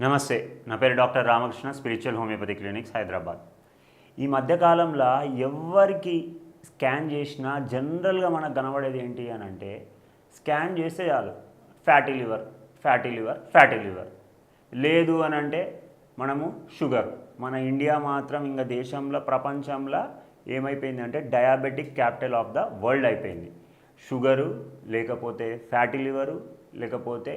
నమస్తే, నా పేరు doctor Ramakrishna, spiritual homeopathy clinics, Hyderabad. ఈ మధ్యకాలంలో ఎవరికి స్కాన్ చేసినా జనరల్గా మనకు కనబడేది ఏంటి అని అంటే, స్కాన్ చేస్తే చాలు fatty liver, fatty liver, fatty liver. లేదు అని అంటే మనము షుగర్. మన ఇండియా మాత్రం ఇంకా దేశంలో, ప్రపంచంలో ఏమైపోయిందంటే diabetic capital of the world అయిపోయింది. షుగరు, లేకపోతే ఫ్యాటీ లివరు, లేకపోతే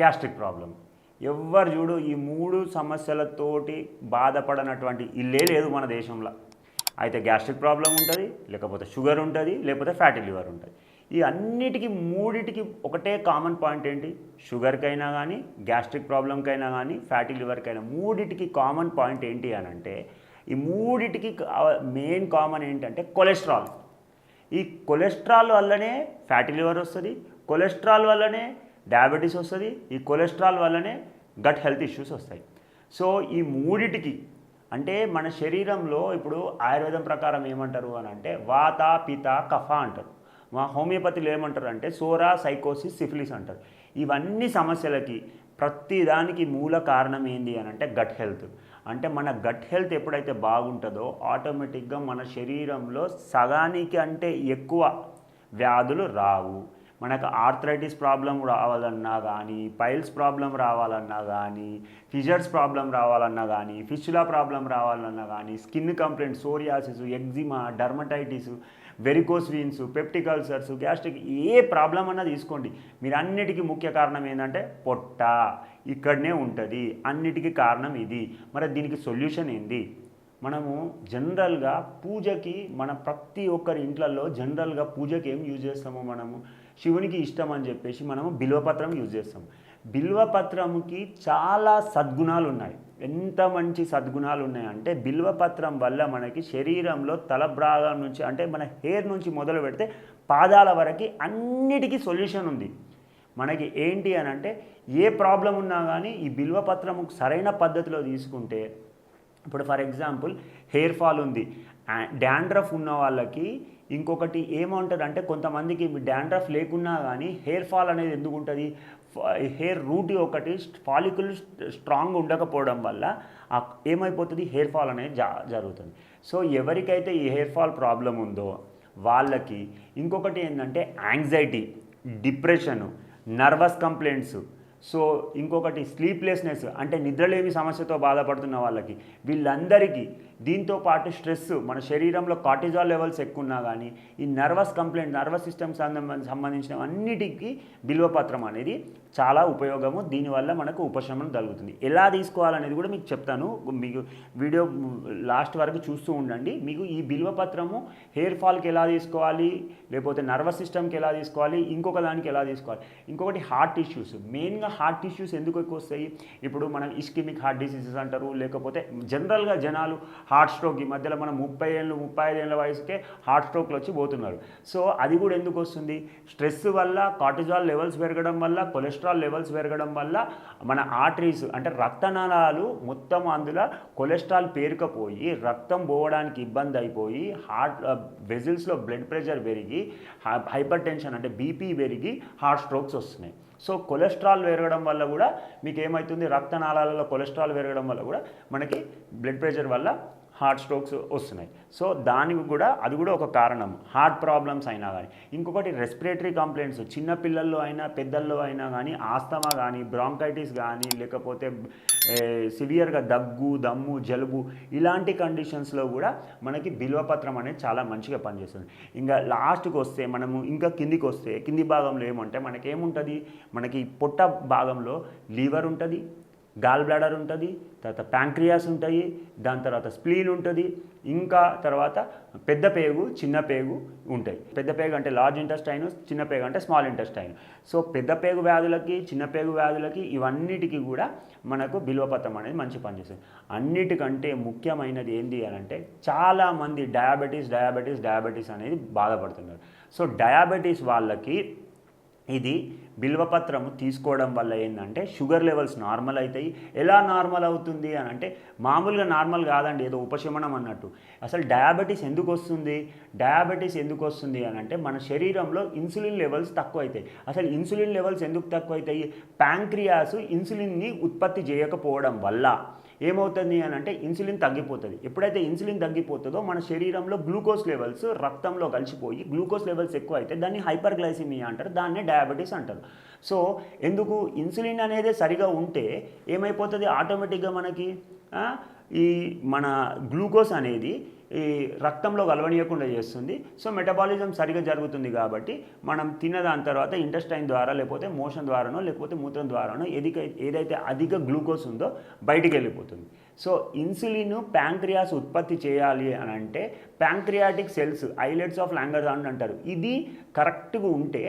గ్యాస్ట్రిక్ ప్రాబ్లం. ఎవ్వరు చూడు ఈ మూడు సమస్యలతోటి బాధపడనటువంటి ఇల్లే లేదు మన దేశంలో. అయితే గ్యాస్ట్రిక్ ప్రాబ్లం ఉంటుంది, లేకపోతే షుగర్ ఉంటుంది, లేకపోతే ఫ్యాటీ లివర్ ఉంటుంది. ఈ అన్నిటికీ మూడిటికి ఒకటే కామన్ పాయింట్ ఏంటి? షుగర్కైనా కానీ, గ్యాస్ట్రిక్ ప్రాబ్లంకైనా కానీ, ఫ్యాటీ లివర్కైనా మూడిటికి కామన్ పాయింట్ ఏంటి అని అంటే, ఈ మూడిటికి మెయిన్ కామన్ ఏంటంటే కొలెస్ట్రాల్. ఈ కొలెస్ట్రాల్ వల్లనే ఫ్యాటీ లివర్ వస్తుంది, కొలెస్ట్రాల్ వల్లనే డయాబెటీస్ వస్తుంది, ఈ కొలెస్ట్రాల్ వల్లనే గట్ హెల్త్ ఇష్యూస్ వస్తాయి. సో ఈ మూడిటికి అంటే మన శరీరంలో ఇప్పుడు ఆయుర్వేదం ప్రకారం ఏమంటారు అని అంటే వాత, పిత, కఫ అంటారు. మా హోమియోపతిలో ఏమంటారు అంటే సోరా, సైకోసిస్, సిఫిలిస్ అంటారు. ఇవన్నీ సమస్యలకి ప్రతిదానికి మూల కారణం ఏంటి అని అంటే గట్ హెల్త్. అంటే మన గట్ హెల్త్ ఎప్పుడైతే బాగుంటుందో ఆటోమేటిక్గా మన శరీరంలో సగానికి అంటే ఎక్కువ వ్యాధులు రావు. మనకు ఆర్థరైటిస్ ప్రాబ్లం రావాలన్నా కానీ, పైల్స్ ప్రాబ్లం రావాలన్నా కానీ, ఫిజర్స్ ప్రాబ్లం రావాలన్నా కానీ, ఫిస్చులా ప్రాబ్లం రావాలన్నా కానీ, skin complaint, psoriasis, eczema, dermatitis, varicose veins, peptic ulcers, gastric, ఏ ప్రాబ్లం అన్నా తీసుకోండి, మీరు అన్నిటికీ ముఖ్య కారణం ఏంటంటే పొట్ట ఇక్కడనే ఉంటుంది. అన్నిటికీ కారణం ఇది. మరి దీనికి సొల్యూషన్ ఏంది? మనము జనరల్గా పూజకి మన ప్రతి ఒక్కరి ఇంట్లలో జనరల్గా పూజకి ఏం యూజ్ చేస్తాము? మనము శివునికి ఇష్టం అని చెప్పేసి మనము బిల్వపత్రం యూజ్ చేస్తాం. బిల్వపత్రంకి చాలా సద్గుణాలు ఉన్నాయి. ఎంత మంచి సద్గుణాలు ఉన్నాయంటే బిల్వపత్రం వల్ల మనకి శరీరంలో తలభాగం నుంచి అంటే మన హెయిర్ నుంచి మొదలు పెడితే పాదాల వరకు అన్నిటికీ సొల్యూషన్ ఉంది. మనకి ఏంటి అని అంటే ఏ ప్రాబ్లం ఉన్నా కానీ ఈ బిల్వపత్రము సరైన పద్ధతిలో తీసుకుంటే, ఇప్పుడు ఫర్ ఎగ్జాంపుల్ హెయిర్ ఫాల్ ఉంది, డాండ్రఫ్ ఉన్న వాళ్ళకి ఇంకొకటి ఏమంటుంది అంటే కొంతమందికి డాండ్రఫ్ లేకున్నా కానీ హెయిర్ ఫాల్ అనేది ఎందుకు ఉంటుంది? హెయిర్ రూట్ ఒకటి ఫాలికల్ స్ట్రాంగ్ ఉండకపోవడం వల్ల ఏమైపోతుంది? హెయిర్ ఫాల్ అనేది జరుగుతుంది. సో ఎవరికైతే ఈ హెయిర్ ఫాల్ ప్రాబ్లం ఉందో వాళ్ళకి ఇంకొకటి ఏంటంటే anxiety, depression, nervous complaints, so ఇంకొకటి స్లీప్లెస్నెస్ అంటే నిద్రలేమి సమస్యతో బాధపడుతున్న వాళ్ళకి, వీళ్ళందరికీ దీంతో పాటు స్ట్రెస్, మన శరీరంలో కార్టిజాల్ లెవెల్స్ ఎక్కువ ఉన్నా కానీ ఈ నర్వస్ కంప్లైంట్, నర్వస్ సిస్టమ్కి సంబంధించిన అన్నిటికీ బిల్వపత్రం అనేది చాలా ఉపయోగము. దీనివల్ల మనకు ఉపశమనం కలుగుతుంది. ఎలా తీసుకోవాలనేది కూడా మీకు చెప్తాను. మీకు వీడియో లాస్ట్ వరకు చూస్తూ ఉండండి. మీకు ఈ బిల్వపత్రము హెయిర్ ఫాల్కి ఎలా తీసుకోవాలి, లేకపోతే నర్వస్ సిస్టమ్కి ఎలా తీసుకోవాలి, ఇంకొక దానికి ఎలా తీసుకోవాలి, ఇంకొకటి హార్ట్ ఇష్యూస్. మెయిన్గా హార్ట్ ఇష్యూస్ ఎందుకు ఎక్కువ వస్తాయి? ఇప్పుడు మనం ఇస్కిమిక్ హార్ట్ డిసీజెస్ అంటారు, లేకపోతే జనరల్గా జనాలు హార్ట్ స్ట్రోక్, ఈ మధ్యలో మనం 30 ఏళ్ళు 35 ఏళ్ళ వయసుకే హార్ట్ స్ట్రోక్లు వచ్చి పోతున్నారు. సో అది కూడా ఎందుకు వస్తుంది? స్ట్రెస్ వల్ల, కార్టిజాల్ లెవెల్స్ పెరగడం వల్ల, కొలెస్ట్రాల్ లెవెల్స్ పెరగడం వల్ల మన ఆర్టరీస్ అంటే రక్తనాళాలు మొత్తం అందులో కొలెస్ట్రాల్ పేరుకపోయి రక్తం పోవడానికి ఇబ్బంది అయిపోయి హార్ట్ వెజిల్స్లో బ్లడ్ ప్రెషర్ పెరిగి హైపర్ టెన్షన్ అంటే బీపీ పెరిగి హార్ట్ స్ట్రోక్స్ వస్తున్నాయి. సో కొలెస్ట్రాల్ పెరగడం వల్ల కూడా మీకు ఏమవుతుంది? రక్తనాళాలలో కొలెస్ట్రాల్ పెరగడం వల్ల కూడా మనకి బ్లడ్ ప్రెషర్ వల్ల హార్ట్ స్ట్రోక్స్ వస్తున్నాయి. సో దానికి కూడా అది కూడా ఒక కారణం, హార్ట్ ప్రాబ్లమ్స్ అయినా కానీ. ఇంకొకటి రెస్పిరేటరీ కంప్లైంట్స్, చిన్నపిల్లల్లో అయినా పెద్దల్లో అయినా కానీ, ఆస్తమా కానీ, బ్రాంకైటిస్ కానీ, లేకపోతే సివియర్గా దగ్గు, దమ్ము, జలుబు, ఇలాంటి కండిషన్స్లో కూడా మనకి బిల్వపత్రం అనేది చాలా మంచిగా పనిచేస్తుంది. ఇంకా లాస్ట్కి వస్తే మనము ఇంకా కిందికి వస్తే కింది భాగంలో ఏమంటే మనకేముంటుంది? మనకి పొట్ట భాగంలో లివర్ ఉంటుంది, గాల్ బ్లాడర్ ఉంటుంది, తర్వాత ప్యాంక్రియాస్ ఉంటాయి, దాని తర్వాత స్ప్లీన్ ఉంటుంది, ఇంకా తర్వాత పెద్ద పేగు, చిన్న పేగు ఉంటాయి. పెద్ద పేగు అంటే లార్జ్ ఇంటెస్టైన్, చిన్న పేగు అంటే స్మాల్ ఇంటెస్టైన్. సో పెద్ద పేగు వ్యాధులకి, చిన్న పేగు వ్యాధులకి ఇవన్నిటికీ కూడా మనకు బిల్వపత్రం అనేది మంచి పనిచేస్తుంది. అన్నిటికంటే ముఖ్యమైనది ఏంటి అని అంటే చాలామంది డయాబెటీస్ అనేది బాధపడుతున్నారు. సో డయాబెటీస్ వాళ్ళకి ఇది బిల్వపత్రము తీసుకోవడం వల్ల ఏంటంటే షుగర్ లెవెల్స్ నార్మల్ అవుతాయి. ఎలా నార్మల్ అవుతుంది అని అంటే మామూలుగా నార్మల్ కాదండి, ఏదో ఉపశమనం అన్నట్టు. అసలు డయాబెటీస్ ఎందుకు వస్తుంది అని అంటే మన శరీరంలో ఇన్సులిన్ లెవెల్స్ తక్కువ అవుతాయి. అసలు ఇన్సులిన్ లెవెల్స్ ఎందుకు తక్కువ అవుతాయి? ప్యాంక్రియాస్ ఇన్సులిన్ని ఉత్పత్తి చేయకపోవడం వల్ల ఏమవుతుంది అని అంటే ఇన్సులిన్ తగ్గిపోతుంది. ఎప్పుడైతే ఇన్సులిన్ తగ్గిపోతుందో మన శరీరంలో గ్లూకోజ్ లెవెల్స్ రక్తంలో కలిసిపోయి గ్లూకోజ్ లెవెల్స్ ఎక్కువ అయితే దాన్ని హైపర్గ్లైసిమియా అంటారు, దాన్నే డయాబెటీస్ అంటారు. సో ఎందుకు ఇన్సులిన్ అనేది సరిగా ఉంటే ఏమైపోతుంది ఆటోమేటిక్గా మనకి ఈ మన గ్లూకోజ్ అనేది ఈ రక్తంలో కలవనీయకుండా చేస్తుంది. సో మెటబాలిజం సరిగా జరుగుతుంది కాబట్టి మనం తిన్నదాని తర్వాత ఇంటెస్టైన్ ద్వారా లేకపోతే మోషన్ ద్వారానో లేకపోతే మూత్రం ద్వారానో ఏదైతే అధిక గ్లూకోజ్ ఉందో బయటికి వెళ్ళిపోతుంది. సో ఇన్సులిన్ ప్యాంక్రియాస్ ఉత్పత్తి చేయాలి అని అంటే pancreatic cells islets of Langerhans అంటారు, ఇది కరెక్ట్గా ఉంటే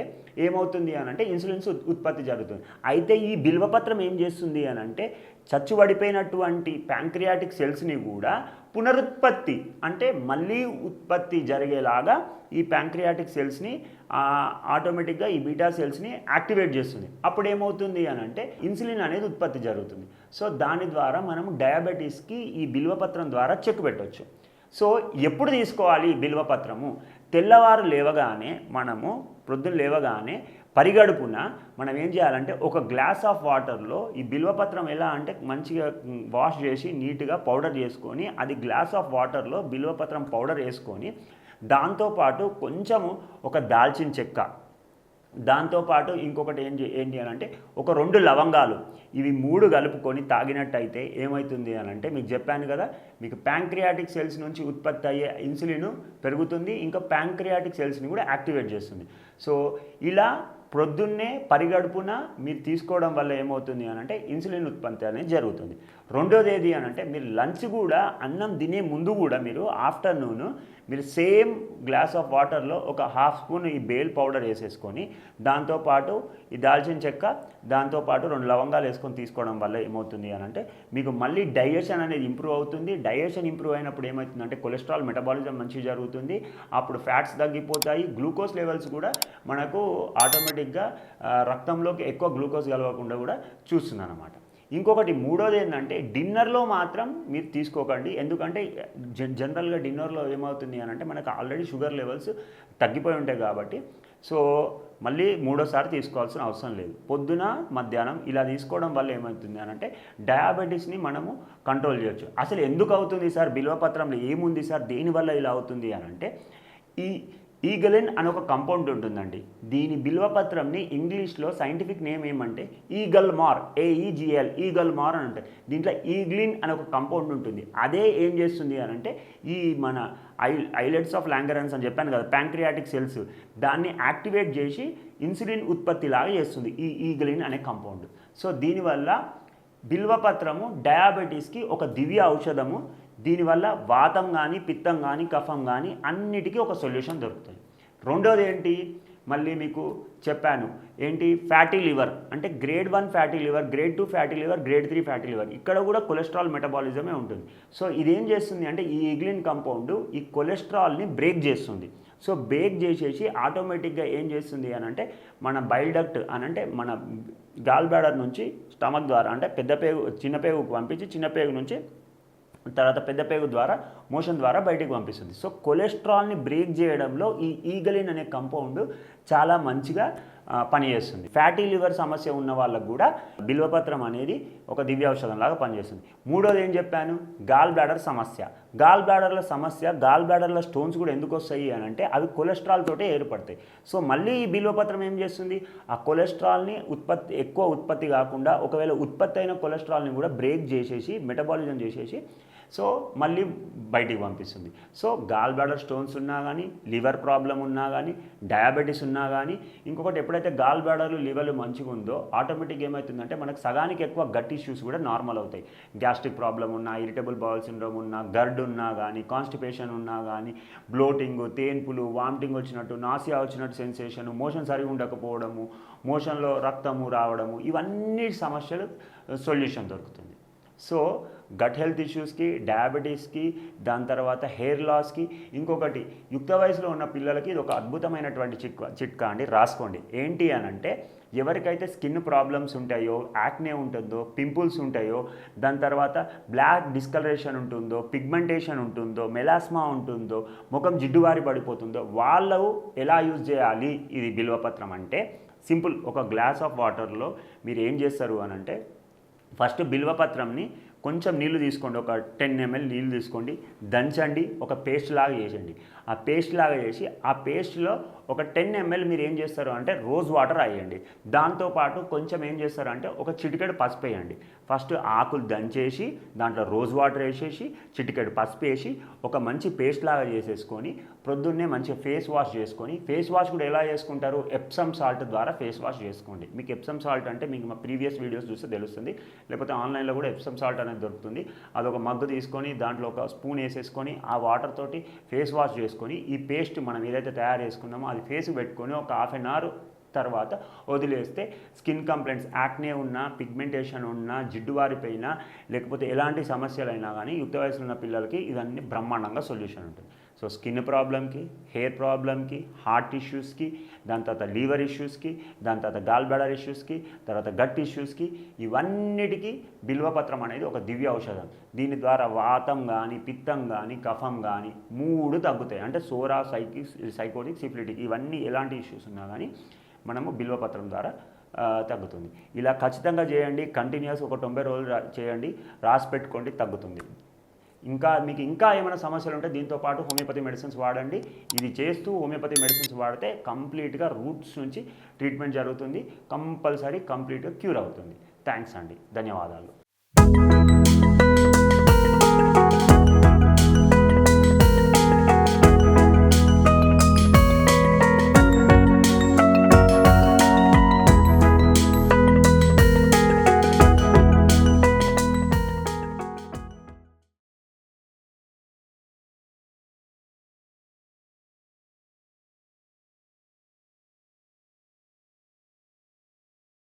ఏమవుతుంది అని అంటే ఇన్సులిన్స్ ఉత్పత్తి జరుగుతుంది. అయితే ఈ బిల్వపత్రం ఏం చేస్తుంది అని అంటే చచ్చుబడిపోయినటువంటి ప్యాంక్రియాటిక్ సెల్స్ని కూడా పునరుత్పత్తి అంటే మళ్ళీ ఉత్పత్తి జరిగేలాగా ఈ ప్యాంక్రియాటిక్ సెల్స్ని ఆటోమేటిక్గా ఈ బీటా సెల్స్ని యాక్టివేట్ చేస్తుంది. అప్పుడు ఏమవుతుంది అని అంటే ఇన్సులిన్ అనేది ఉత్పత్తి జరుగుతుంది. సో దాని ద్వారా మనము డయాబెటీస్కి ఈ బిల్వపత్రం ద్వారా చెక్ పెట్టవచ్చు. సో ఎప్పుడు తీసుకోవాలి బిల్వపత్రము? తెల్లవారు లేవగానే ప్రొద్దున లేవగానే పరిగడుపున మనం ఏం చేయాలంటే ఒక గ్లాస్ ఆఫ్ వాటర్లో ఈ బిల్వపత్రం ఎలా అంటే మంచిగా వాష్ చేసి నీట్గా పౌడర్ చేసుకొని అది గ్లాస్ ఆఫ్ వాటర్లో బిల్వపత్రం పౌడర్ వేసుకొని దాంతోపాటు కొంచెము ఒక దాల్చిన చెక్క, దాంతోపాటు ఇంకొకటి ఏంటి అని అంటే ఒక 2 లవంగాలు, ఇవి 3 కలుపుకొని తాగినట్టయితే ఏమవుతుంది అని అంటే మీకు చెప్పాను కదా, మీకు ప్యాంక్రియాటిక్ సెల్స్ నుంచి ఉత్పత్తి అయ్యే ఇన్సులిన్ పెరుగుతుంది, ఇంకా ప్యాంక్రియాటిక్ సెల్స్ని కూడా యాక్టివేట్ చేస్తుంది. సో ఇలా ప్రొద్దున్నే పరిగడుపున మీరు తీసుకోవడం వల్ల ఏమవుతుంది అని అంటే ఇన్సులిన్ ఉత్పత్తి అనేది జరుగుతుంది. రెండోది ఏది అని అంటే మీరు లంచ్ కూడా అన్నం తినే ముందు కూడా మీరు ఆఫ్టర్నూన్ మీరు సేమ్ గ్లాస్ ఆఫ్ వాటర్లో ఒక 1/2 స్పూన్ ఈ బేల్ పౌడర్ వేసేసుకొని దాంతోపాటు ఈ దాల్చిన చెక్క, దాంతోపాటు 2 లవంగాలు వేసుకొని తీసుకోవడం వల్ల ఏమవుతుంది అని అంటే మీకు మళ్ళీ డైజెషన్ అనేది ఇంప్రూవ్ అవుతుంది. డైజెషన్ ఇంప్రూవ్ అయినప్పుడు ఏమవుతుందంటే కొలెస్ట్రాల్ మెటబాలిజం మంచిగా జరుగుతుంది, అప్పుడు ఫ్యాట్స్ తగ్గిపోతాయి, గ్లూకోజ్ లెవెల్స్ కూడా మనకు ఆటోమేటిక్గా రక్తంలోకి ఎక్కువ గ్లూకోజ్ కలవకుండా కూడా చూస్తుంది అన్నమాట. ఇంకొకటి మూడోది ఏంటంటే డిన్నర్లో మాత్రం మీరు తీసుకోకండి. ఎందుకంటే జనరల్గా డిన్నర్లో ఏమవుతుంది అని అంటే మనకు ఆల్రెడీ షుగర్ లెవెల్స్ తగ్గిపోయి ఉంటాయి కాబట్టి సో మళ్ళీ మూడోసారి తీసుకోవాల్సిన అవసరం లేదు. పొద్దున మధ్యాహ్నం ఇలా తీసుకోవడం వల్ల ఏమవుతుంది అని అంటే డయాబెటీస్ని మనము కంట్రోల్ చేయొచ్చు. అసలు ఎందుకు అవుతుంది సార్, బిల్వపత్రంలో ఏముంది సార్, దేనివల్ల ఇలా అవుతుంది అని అంటే ఈగలిన్ అని ఒక కంపౌండ్ ఉంటుందండి. దీని బిల్వపత్రంని ఇంగ్లీష్లో సైంటిఫిక్ నేమ్ ఏమంటే ఈగల్ మార్, AEGL, ఈగల్ మార్ అని అంటారు. దీంట్లో ఈగ్లిన్ అని ఒక కంపౌండ్ ఉంటుంది. అదే ఏం చేస్తుంది అని అంటే ఈ మన ఐలెట్స్ ఆఫ్ లాంగర్హాన్స్ అని చెప్పాను కదా, ప్యాంక్రియాటిక్ సెల్స్, దాన్ని యాక్టివేట్ చేసి ఇన్సులిన్ ఉత్పత్తిలాగా చేస్తుంది ఈ ఈగలిన్ అనే కంపౌండ్. సో దీనివల్ల బిల్వపత్రము డయాబెటీస్కి ఒక దివ్య ఔషధము. దీనివల్ల వాతం కానీ పిత్తం కానీ కఫం కానీ అన్నిటికీ ఒక సొల్యూషన్ దొరుకుతుంది. రెండోది ఏంటి, మళ్ళీ మీకు చెప్పాను ఏంటి, ఫ్యాటీ లివర్ అంటే grade 1 fatty liver, grade 2 fatty liver, grade 3 fatty liver, ఇక్కడ కూడా కొలెస్ట్రాల్ మెటబాలిజమే ఉంటుంది. సో ఇదేం చేస్తుంది అంటే ఈ ఈగ్లిన్ కంపౌండ్ ఈ కొలెస్ట్రాల్ని బ్రేక్ చేస్తుంది. సో బ్రేక్ చేసేసి ఆటోమేటిక్గా ఏం చేస్తుంది అని అంటే మన బైల్ డక్ట్ అని అంటే మన గాల్ బ్లాడర్ నుంచి స్టమక్ ద్వారా అంటే పెద్ద పేగు చిన్న పేగుకు పంపించి చిన్న పేగు నుంచి తర్వాత పెద్ద పేగు ద్వారా మోషన్ ద్వారా బయటికి పంపిస్తుంది. సో కొలెస్ట్రాల్ని బ్రేక్ చేయడంలో ఈ ఈగలిన్ అనే కంపౌండ్ చాలా మంచిగా పనిచేస్తుంది. ఫ్యాటీ లివర్ సమస్య ఉన్న వాళ్ళకు కూడా బిల్వపత్రం అనేది ఒక దివ్య ఔషధం లాగా పనిచేస్తుంది. మూడోది ఏం చెప్పాను, గాల్ బ్లాడర్ సమస్య. గాల్ బ్లాడర్ల స్టోన్స్ కూడా ఎందుకు వస్తాయి అని అంటే అవి కొలెస్ట్రాల్ తోటే ఏర్పడతాయి. సో మళ్ళీ ఈ బిల్వపత్రం ఏం చేస్తుంది, ఆ కొలెస్ట్రాల్ని ఎక్కువ ఉత్పత్తి కాకుండా ఒకవేళ ఉత్పత్తి అయిన కొలెస్ట్రాల్ని కూడా బ్రేక్ చేసేసి మెటబాలిజం చేసేసి సో మళ్ళీ బయటికి పంపిస్తుంది. సో గాల్ బ్లాడర్ స్టోన్స్ ఉన్నా కానీ, లివర్ ప్రాబ్లం ఉన్నా కానీ, డయాబెటీస్ ఉన్నా కానీ, ఇంకొకటి ఎప్పుడైతే గాల్ బ్లాడర్లు లివర్లు మంచిగా ఉందో ఆటోమేటిక్గా ఏమవుతుందంటే మనకు సగానికి ఎక్కువ గట్ ఇష్యూస్ కూడా నార్మల్ అవుతాయి. గ్యాస్ట్రిక్ ప్రాబ్లం ఉన్నా, ఇరిటబుల్ బౌల్ సిండ్రోమ్ ఉన్నా, గర్డ్ ఉన్నా కానీ, కాన్స్టిపేషన్ ఉన్నా కానీ, బ్లోటింగ్, తేన్పులు, వామిటింగ్ వచ్చినట్టు, నాసియా వచ్చినట్టు సెన్సేషన్, మోషన్ సరిగా ఉండకపోవడము, మోషన్లో రక్తము రావడము, ఇవన్నీ సమస్యలు సొల్యూషన్ దొరుకుతుంది. సో గట్ హెల్త్ ఇష్యూస్కి, డయాబెటీస్కి, దాని తర్వాత హెయిర్ లాస్కి, ఇంకొకటి యుక్త వయసులో ఉన్న పిల్లలకి ఇది ఒక అద్భుతమైనటువంటి చిట్కా అండి, రాసుకోండి. ఏంటి అని అంటే, ఎవరికైతే స్కిన్ ప్రాబ్లమ్స్ ఉంటాయో, యాక్నే ఉంటుందో, పింపుల్స్ ఉంటాయో, దాని తర్వాత బ్లాక్ డిస్కలరేషన్ ఉంటుందో, పిగ్మెంటేషన్ ఉంటుందో, మెలాస్మా ఉంటుందో, ముఖం జిడ్డువారి పడిపోతుందో, వాళ్ళు ఎలా యూజ్ చేయాలి ఇది బిల్వపత్రం అంటే, సింపుల్. ఒక గ్లాస్ ఆఫ్ వాటర్లో మీరు ఏం చేస్తారు అని అంటే, ఫస్ట్ బిల్వపత్రంని కొంచెం నీళ్లు తీసుకోండి, ఒక 10 ml నీళ్ళు తీసుకోండి, దంచండి, ఒక పేస్ట్ లాగా చేసండి. ఆ పేస్ట్ లాగా చేసి ఆ పేస్ట్లో ఒక 10 ml మీరు ఏం చేస్తారు అంటే రోజ్ వాటర్ వేయండి. దాంతోపాటు కొంచెం ఏం చేస్తారు అంటే ఒక చిటికెడు పసుపు వేయండి. ఫస్ట్ ఆకులు దంచేసి దాంట్లో రోజ్ వాటర్ వేసేసి చిటికెడు పసుపు వేసి ఒక మంచి పేస్ట్ లాగా చేసేసుకొని ప్రొద్దున్నే మంచిగా ఫేస్ వాష్ చేసుకొని, ఫేస్ వాష్ కూడా ఎలా చేసుకుంటారు, ఎప్సమ్ సాల్ట్ ద్వారా ఫేస్ వాష్ చేసుకోండి. మీకు ఎప్సమ్ సాల్ట్ అంటే మీకు మా ప్రీవియస్ వీడియోస్ చూస్తే తెలుస్తుంది, లేకపోతే ఆన్లైన్లో కూడా ఎప్సమ్ సాల్ట్ అనేది దొరుకుతుంది. అదొక మగ్గు తీసుకొని దాంట్లో ఒక స్పూన్ వేసేసుకొని ఆ వాటర్ తోటి ఫేస్ వాష్ చేసుకొని ఈ పేస్ట్ మనం ఏదైతే తయారు చేసుకున్నామో అది ఫేస్ పెట్టుకొని ఒక హాఫ్ అన్ అవర్ తర్వాత వదిలేస్తే స్కిన్ కంప్లైంట్స్, యాక్నే ఉన్నా, పిగ్మెంటేషన్ ఉన్నా, జిడ్డువారిపోయినా, లేకపోతే ఎలాంటి సమస్యలైనా కానీ యుక్త వయసులో ఉన్న పిల్లలకి ఇవన్నీ బ్రహ్మాండంగా సొల్యూషన్ ఉంటుంది. సో స్కిన్ ప్రాబ్లంకి, హెయిర్ ప్రాబ్లంకి, హార్ట్ ఇష్యూస్కి, దాని తర్వాత లీవర్ ఇష్యూస్కి, దాని తర్వాత గాల్ బ్లాడర్ ఇష్యూస్కి, తర్వాత గట్ ఇష్యూస్కి, ఇవన్నిటికీ బిల్వపత్రం అనేది ఒక దివ్య ఔషధం. దీని ద్వారా వాతం కానీ, పిత్తం కానీ, కఫం కానీ 3 తగ్గుతాయి. అంటే సోరా, సైకోటిక్, సిఫిలిటిక్, ఇవన్నీ ఎలాంటి ఇష్యూస్ ఉన్నా కానీ మనము బిల్వపత్రం ద్వారా తగ్గుతుంది. ఇలా ఖచ్చితంగా చేయండి, కంటిన్యూస్ ఒక 90 రోజులు చేయండి, రాసి పెట్టుకోండి, తగ్గుతుంది. మీకు ఇంకా ఏమైనా సమస్యలు ఉంటే దీంతో పాటు హోమియోపతి మెడిసిన్స్ వాడండి. ఇది చేస్తూ హోమియోపతి మెడిసిన్స్ వాడితే కంప్లీట్గా రూట్స్ నుంచి ట్రీట్మెంట్ జరుగుతుంది, కంపల్సరీ కంప్లీట్గా క్యూర్ అవుతుంది. థ్యాంక్స్ అండి, ధన్యవాదాలు.